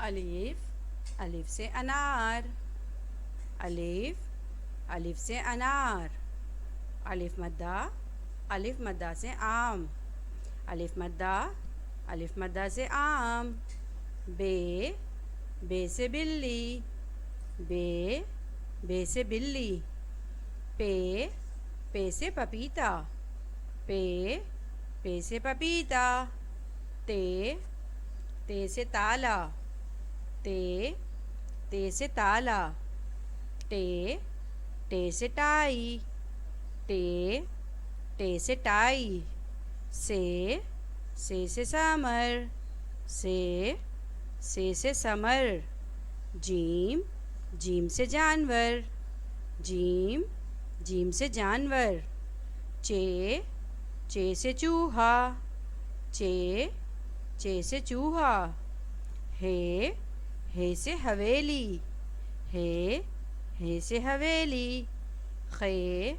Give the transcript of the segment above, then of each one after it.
الف، الف سے انار، الف، الف سے انار، الف مدہ، الف مدہ سے آم، الف مدہ، الف مدہ سے آم، بے، بے سے بلی، بے، بے سے بلی، پے، پے سے پپیتا، پے، پے سے پپیتا، تے، تے سے تالا، تے، تے سے تالا، ٹے، ٹے سے ٹائی، ٹے، ٹے سے ٹائی، سے سے سامر، سے سے سمر، جیم، جیم سے جانور، جیم، جیم سے جانور، چے، چے سے چوہا، چے، چے سے چوہا، ہے، ہے سے حویلی، ہے، ہے سے حویلی، خے،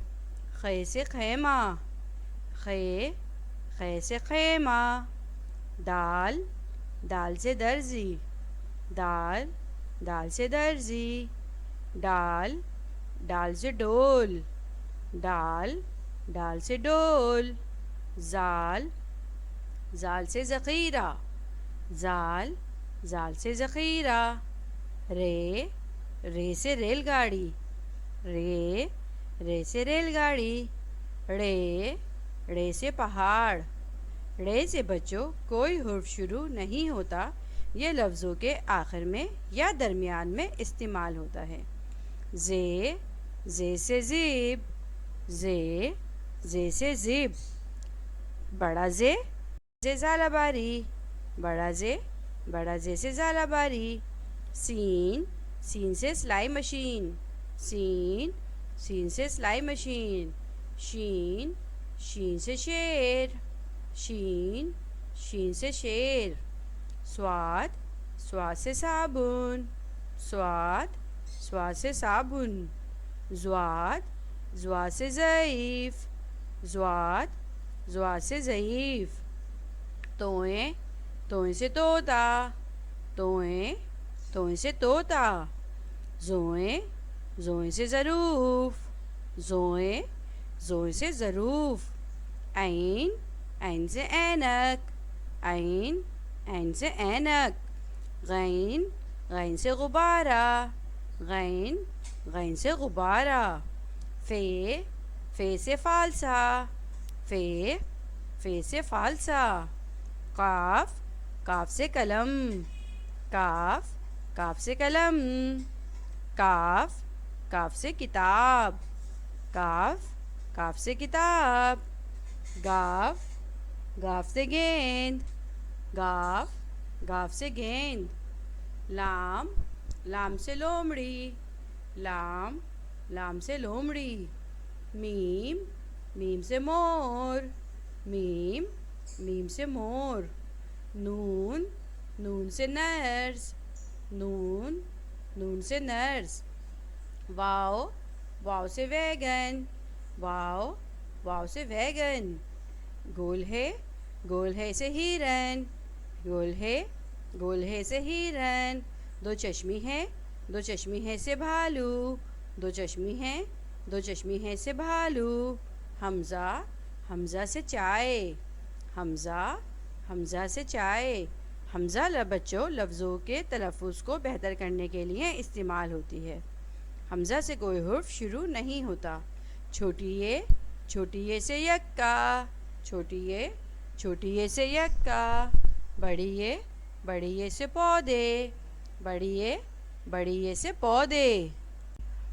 خے سے خیمہ، خے، خے سے خیمہ، دال، دال سے درزی، دال، دال سے درزی، ڈال، ڈال سے ڈول، ڈال، ڈال سے ڈول، زال، زال سے ذخیرہ، زال، زال سے ذخیرہ، رے، رے سے ریل گاڑی، رے، رے سے ریل گاڑی، ڑے، ڑے سے پہاڑ، ڑے سے بچوں کوئی حرف شروع نہیں ہوتا، یہ لفظوں کے آخر میں یا درمیان میں استعمال ہوتا ہے۔ زے، زے سے زیب، زے، زے سے زیب، بڑا زے سے زالہ باری، بڑا زے، بڑا زے سے زالہ باری، سین، سین سے سلائی مشین، سین، سین سے سلائی مشین، شین، شین سے شیر، شین، شین سے شیر، صاد، صاد سے صابن، صاد، صاد سے صابن، ضاد، ضاد سے ضعیف، ضاد، ضاد سے ضعیف، توئیں، توئیں سے طوطا، توئیں، توئیں سے طوطا، زوئیں، زوئیں سے ظروف، زوئیں، زوئیں سے ظروف، عین، عین سے اینک، عین، عین سے اینک، غین، غین سے غبارہ، غین، غین سے غبارہ، فے، فے سے فالسا، فے، فے سے فالسا، قاف، کاف سے قلم، کاف، کاف سے قلم، کاف، کاف سے کتاب، کاف، کاف سے کتاب، گاف، گاف سے گیند، گاف، گاف سے گیند، لام، لام سے لومڑی، لام، لام سے لومڑی، میم، میم سے مور، میم، میم سے مور، نون، نون سے نرس، نون، نون سے نرس، واو، واو سے ویگن، واو، واو سے ویگن، گول ہے، گول ہے سے ہرن، گول ہے، گول ہے سے ہرن، دو چشمی ہے، دو چشمی ہے سے بھالو، دو چشمی ہے، دو چشمی ہے سے بھالو، حمزہ، حمزہ سے چائے، حمزہ، حمزہ سے چائے، حمزہ بچوں لفظوں کے تلفظ کو بہتر کرنے کے لیے استعمال ہوتی ہے۔ حمزہ سے کوئی حرف شروع نہیں ہوتا۔ چھوٹی اے، چھوٹی اے سے یکا، چھوٹی اے، چھوٹی اے سے یکا، بڑی اے، بڑی اے سے پودے، بڑی اے، بڑی اے سے پودے،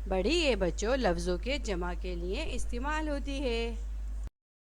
بڑی اے بچوں لفظوں کے جمع کے لیے استعمال ہوتی ہے۔